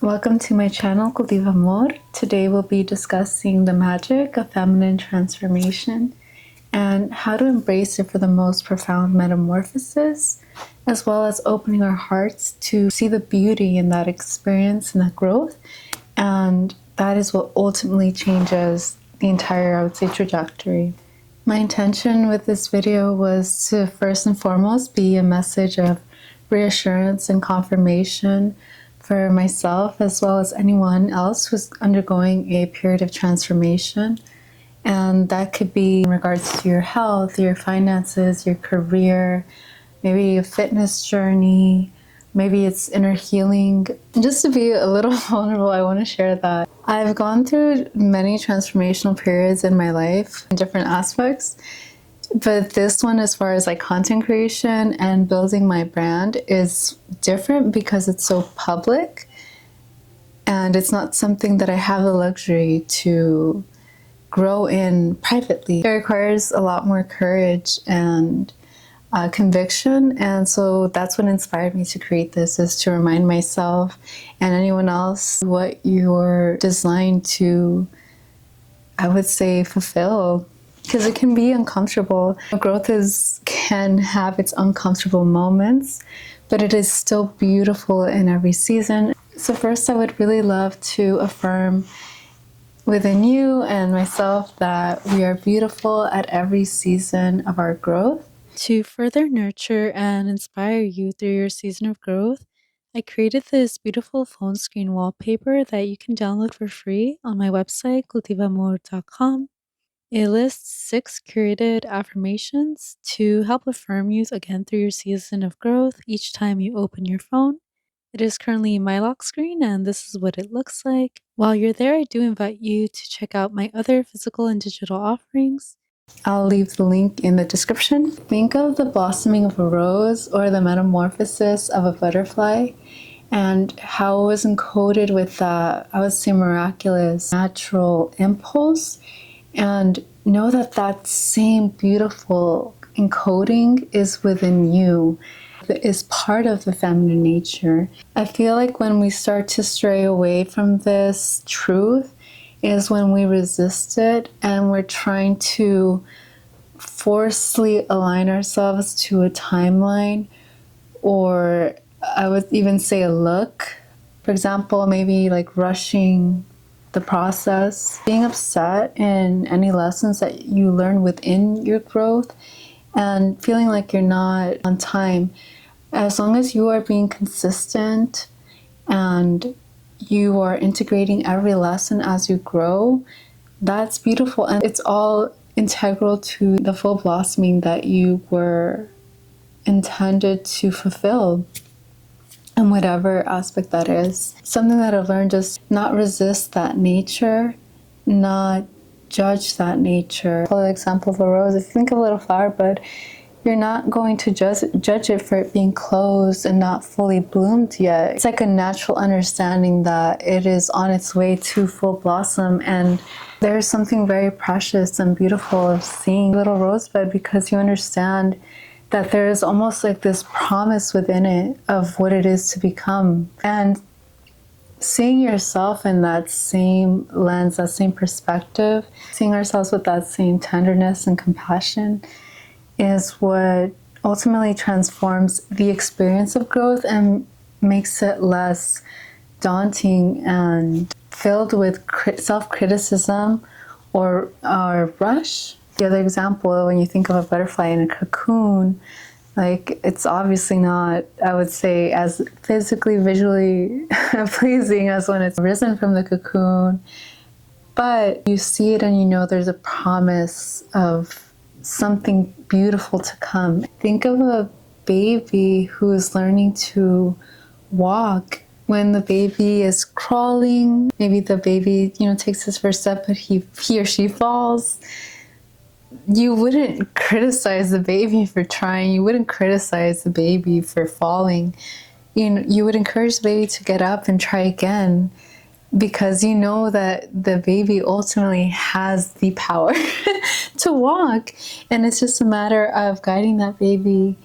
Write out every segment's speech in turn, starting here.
Welcome to my channel, Cultivation. Today we'll be discussing the magic of feminine transformation and how to embrace it for the most profound metamorphosis, as well as opening our hearts to see the beauty in that experience and that growth. And that is what ultimately changes the entire, I would say, trajectory. My intention with this video was to first and foremost be a message of reassurance and confirmation for myself as well as anyone else who's undergoing a period of transformation. And that could be in regards to your health, your finances, your career, maybe a fitness journey, maybe it's inner healing. And just to be a little vulnerable, I want to share that I've gone through many transformational periods in my life in different aspects. But this one, as far as like content creation and building my brand, is different because it's so public and it's not something that I have the luxury to grow in privately. It requires a lot more courage and conviction, and so that's what inspired me to create this, is to remind myself and anyone else what you're designed to, I would say, fulfill. Because it can be uncomfortable. Growth can have its uncomfortable moments, but it is still beautiful in every season. So first, I would really love to affirm within you and myself that we are beautiful at every season of our growth. To further nurture and inspire you through your season of growth, I created this beautiful phone screen wallpaper that you can download for free on my website, cultivamor.com. It lists 6 curated affirmations to help affirm you again through your season of growth each time you open your phone. It is currently my lock screen, and this is what it looks like. While you're there, I do invite you to check out my other physical and digital offerings. I'll leave the link in the description. Think of the blossoming of a rose or the metamorphosis of a butterfly and how it was encoded with that, I would say, miraculous natural impulse. And know that that same beautiful encoding is within you, is part of the feminine nature. I feel like when we start to stray away from this truth is when we resist it and we're trying to forcefully align ourselves to a timeline, or I would even say a look. For example, maybe like rushing the process, being upset in any lessons that you learn within your growth, and feeling like you're not on time. As long as you are being consistent and you are integrating every lesson as you grow, that's beautiful. And it's all integral to the full blossoming that you were intended to fulfill in whatever aspect that is. Something that I've learned is not resist that nature, not judge that nature. For the example of a rose, if you think of a little flower bud, you're not going to judge it for it being closed and not fully bloomed yet. It's like a natural understanding that it is on its way to full blossom, and there's something very precious and beautiful of seeing a little rosebud, because you understand that there is almost like this promise within it of what it is to become. And seeing yourself in that same lens, that same perspective, seeing ourselves with that same tenderness and compassion is what ultimately transforms the experience of growth and makes it less daunting and filled with self-criticism or rush. The other example, when you think of a butterfly in a cocoon, like, it's obviously not, I would say, as physically, visually pleasing as when it's risen from the cocoon, but you see it and you know there's a promise of something beautiful to come. Think of a baby who is learning to walk. When the baby is crawling, maybe the baby, takes his first step, but he or she falls. You wouldn't criticize the baby for trying. You wouldn't criticize the baby for falling. You would encourage the baby to get up and try again, because you know that the baby ultimately has the power to walk. And it's just a matter of guiding that baby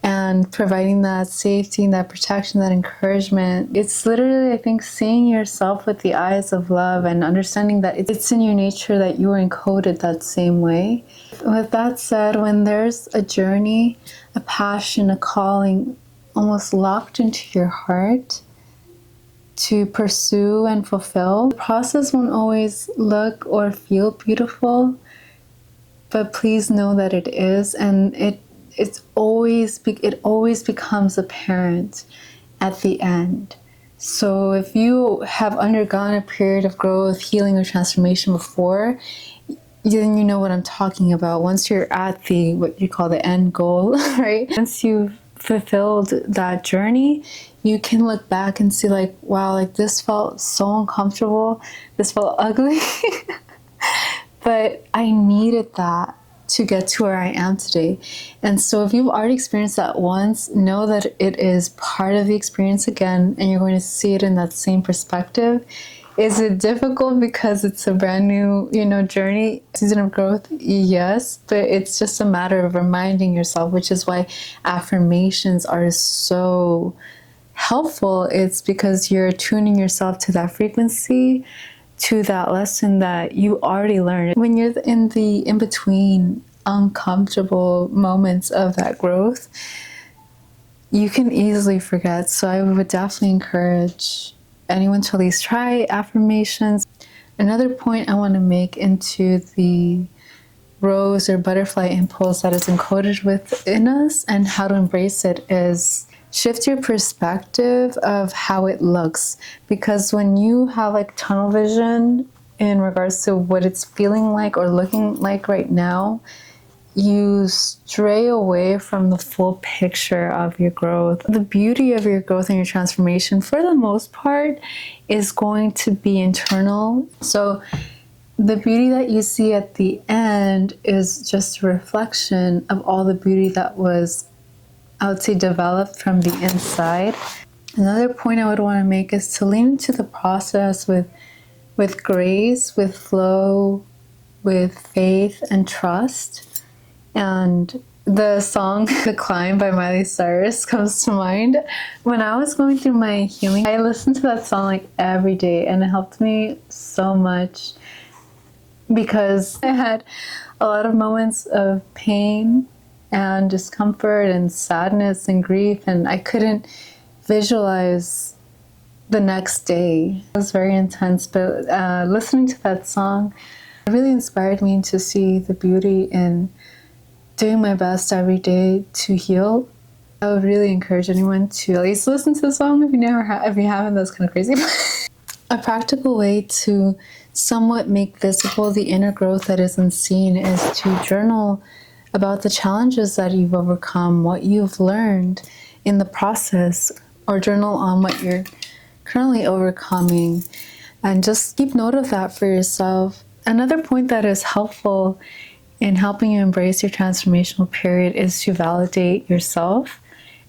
and providing that safety, that protection, that encouragement. It's literally, I think, seeing yourself with the eyes of love and understanding that it's in your nature that you were encoded that same way. With that said, when there's a journey, a passion, a calling almost locked into your heart to pursue and fulfill, the process won't always look or feel beautiful, but please know that it is, and it always becomes apparent at the end. So if you have undergone a period of growth, healing, or transformation before, then you know what I'm talking about. Once you're at the what you call the end goal, right? Once you've fulfilled that journey, you can look back and see like, wow, like this felt so uncomfortable, this felt ugly, but I needed that to get to where I am today. And so if you've already experienced that once, know that it is part of the experience again, and you're going to see it in that same perspective. Is it difficult because it's a brand new, journey, season of growth? Yes, but it's just a matter of reminding yourself, which is why affirmations are so helpful. It's because you're tuning yourself to that frequency, to that lesson that you already learned. When you're in the in-between uncomfortable moments of that growth, you can easily forget. So I would definitely encourage anyone to at least try affirmations. Another point I want to make into the rose or butterfly impulse that is encoded within us and how to embrace it is shift your perspective of how it looks. Because when you have like tunnel vision in regards to what it's feeling like or looking like right now, you stray away from the full picture of your growth. The beauty of your growth and your transformation, for the most part, is going to be internal. So the beauty that you see at the end is just a reflection of all the beauty that was, I would say, developed from the inside. Another point I would want to make is to lean into the process with grace, with flow, with faith and trust. And the song The Climb by Miley Cyrus comes to mind. When I was going through my healing, I listened to that song like every day, and it helped me so much because I had a lot of moments of pain and discomfort and sadness and grief, and I couldn't visualize the next day. It was very intense, but listening to that song really inspired me to see the beauty in doing my best every day to heal. I would really encourage anyone to at least listen to the song if you haven't. That's kind of crazy. A practical way to somewhat make visible the inner growth that is unseen is to journal about the challenges that you've overcome, what you've learned in the process, or journal on what you're currently overcoming, and just keep note of that for yourself. Another point that is helpful in helping you embrace your transformational period is to validate yourself.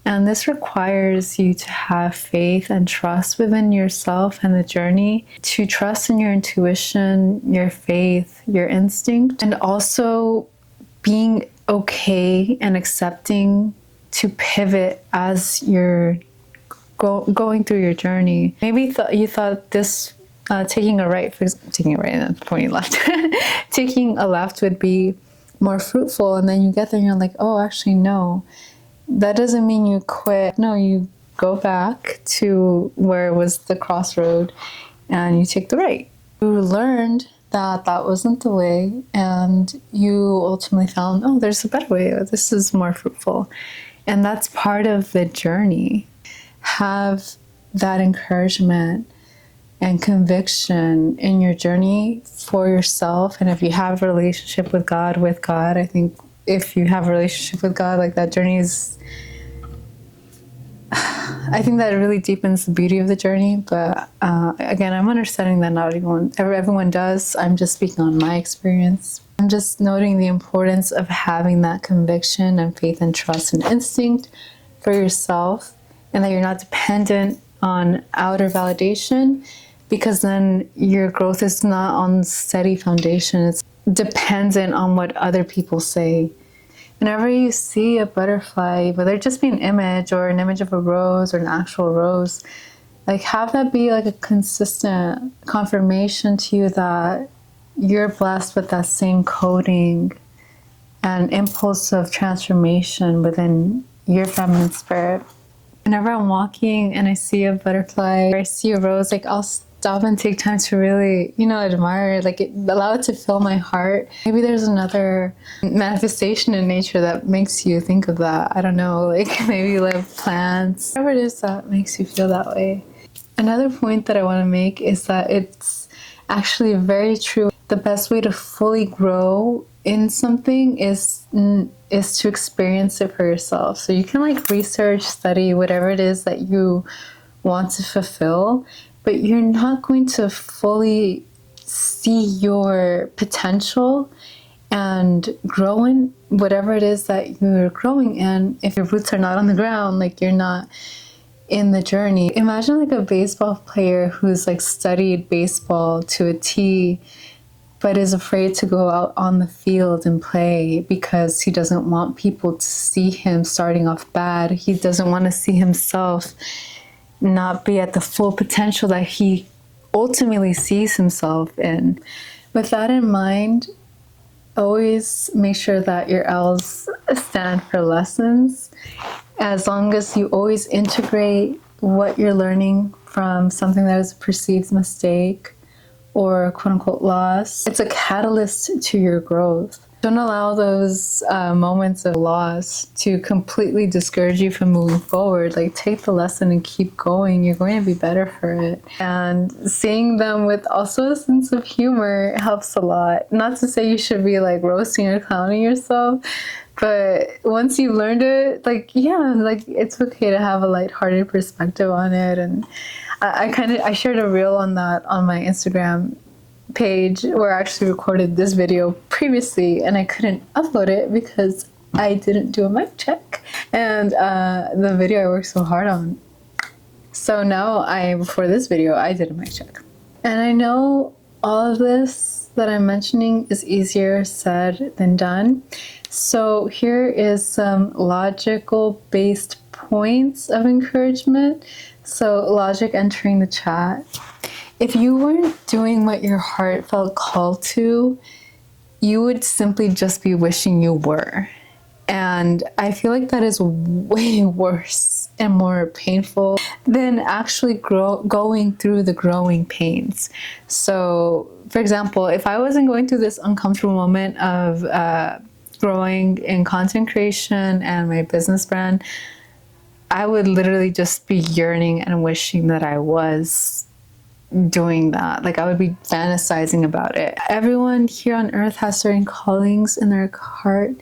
And this requires you to have faith and trust within yourself and the journey, to trust in your intuition, your faith, your instinct, and also being okay and accepting to pivot as you're going through your journey. Maybe you thought this taking a right and then pointing left, taking a left would be more fruitful, and then you get there and you're like, oh, actually no, that doesn't mean you quit. No, you go back to where it was the crossroad and you take the right. You learned that that wasn't the way, and you ultimately found, oh, there's a better way. This is more fruitful. And that's part of the journey. Have that encouragement and conviction in your journey for yourself. And if you have a relationship with God, I think if you have a relationship with God, like that journey is, I think that it really deepens the beauty of the journey. But again, I'm understanding that not everyone does. I'm just speaking on my experience. I'm just noting the importance of having that conviction and faith and trust and instinct for yourself, and that you're not dependent on outer validation, because then your growth is not on steady foundation. It's dependent on what other people say. Whenever you see a butterfly, whether it just be an image or an image of a rose or an actual rose, like have that be like a consistent confirmation to you that you're blessed with that same coding and impulse of transformation within your feminine spirit. Whenever I'm walking and I see a butterfly or I see a rose, like I'll stop and take time to really, admire it, like allow it to fill my heart. Maybe there's another manifestation in nature that makes you think of that. I don't know, like maybe you love plants, whatever it is that makes you feel that way. Another point that I want to make is that it's actually very true. The best way to fully grow in something is to experience it for yourself. So you can like research, study, whatever it is that you want to fulfill, but you're not going to fully see your potential and grow in whatever it is that you're growing in if your roots are not on the ground, like you're not in the journey. Imagine like a baseball player who's like studied baseball to a T, but is afraid to go out on the field and play because he doesn't want people to see him starting off bad. He doesn't want to see himself not be at the full potential that he ultimately sees himself in. With that in mind, always make sure that your L's stand for lessons. As long as you always integrate what you're learning from something that is a perceived mistake or quote unquote loss, it's a catalyst to your growth. Don't allow those moments of loss to completely discourage you from moving forward. Like take the lesson and keep going. You're going to be better for it. And seeing them with also a sense of humor helps a lot. Not to say you should be like roasting or clowning yourself, but once you learned it, like, yeah, like it's okay to have a lighthearted perspective on it. And I shared a reel on that on my Instagram page where I actually recorded this video previously and I couldn't upload it because I didn't do a mic check. And the video I worked so hard on. So now before this video, I did a mic check. And I know all of this that I'm mentioning is easier said than done. So here is some logical based points of encouragement. So logic entering the chat. If you weren't doing what your heart felt called to, you would simply just be wishing you were. And I feel like that is way worse and more painful than actually going through the growing pains. So, for example, if I wasn't going through this uncomfortable moment of growing in content creation and my business brand, I would literally just be yearning and wishing that I was doing that. Like I would be fantasizing about it. Everyone here on earth has certain callings in their heart,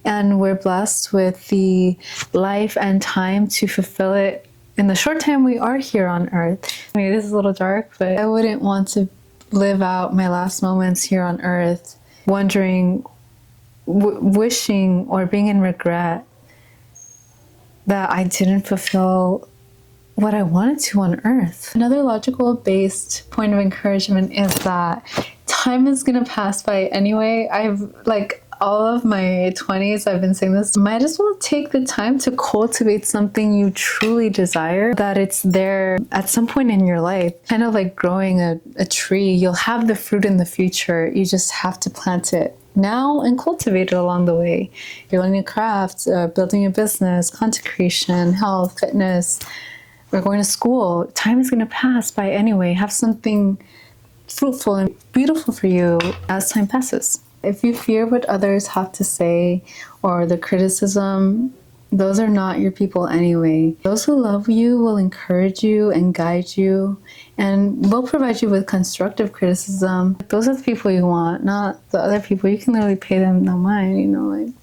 and we're blessed with the life and time to fulfill it in the short time we are here on earth. Maybe this is a little dark, but I wouldn't want to live out my last moments here on earth wondering, wishing, or being in regret that I didn't fulfill what I wanted to on earth. Another logical based point of encouragement is that time is gonna pass by anyway. I've like all of my 20s, I've been saying this, might as well take the time to cultivate something you truly desire, that it's there at some point in your life. Kind of like growing a tree, you'll have the fruit in the future. You just have to plant it now and cultivate it along the way. You're learning a craft, building a business, content creation, health, fitness, we're going to school. Time is going to pass by anyway. Have something fruitful and beautiful for you as time passes. If you fear what others have to say or the criticism, those are not your people anyway. Those who love you will encourage you and guide you and will provide you with constructive criticism. Those are the people you want, not the other people. You can literally pay them no mind, like.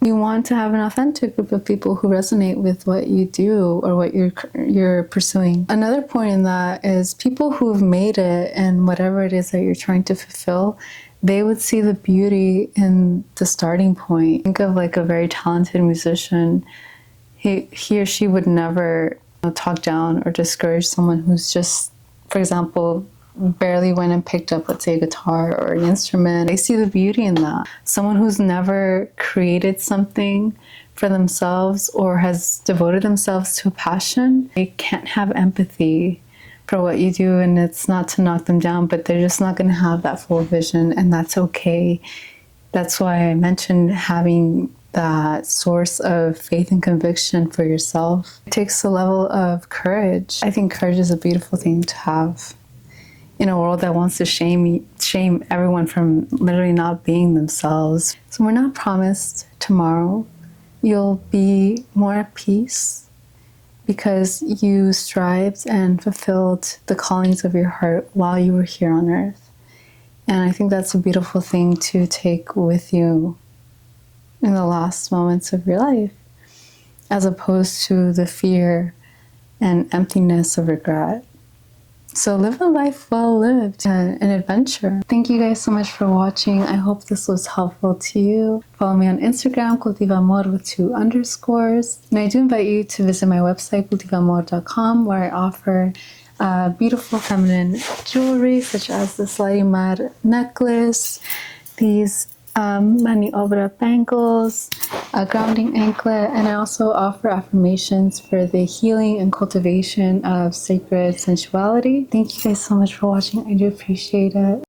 You want to have an authentic group of people who resonate with what you do or what you're pursuing. Another point in that is people who've made it and whatever it is that you're trying to fulfill, they would see the beauty in the starting point. Think of like a very talented musician. He or she would never talk down or discourage someone who's just, for example, barely went and picked up, let's say, a guitar or an instrument. I see the beauty in that. Someone who's never created something for themselves or has devoted themselves to a passion, they can't have empathy for what you do. And it's not to knock them down, but they're just not going to have that full vision, and that's okay. That's why I mentioned having that source of faith and conviction for yourself. It takes a level of courage. I think courage is a beautiful thing to have in a world that wants to shame everyone from literally not being themselves. So we're not promised tomorrow you'll be more at peace because you strived and fulfilled the callings of your heart while you were here on earth. And I think that's a beautiful thing to take with you in the last moments of your life, as opposed to the fear and emptiness of regret. So live a life well lived, an adventure. Thank you guys so much for watching. I hope this was helpful to you. Follow me on Instagram, Cultivamor with 2 underscores. And I do invite you to visit my website, cultivamor.com, where I offer beautiful feminine jewelry, such as this Larimar necklace, these maniobra bangles, a grounding anklet, and I also offer affirmations for the healing and cultivation of sacred sensuality. Thank you guys so much for watching. I do appreciate it.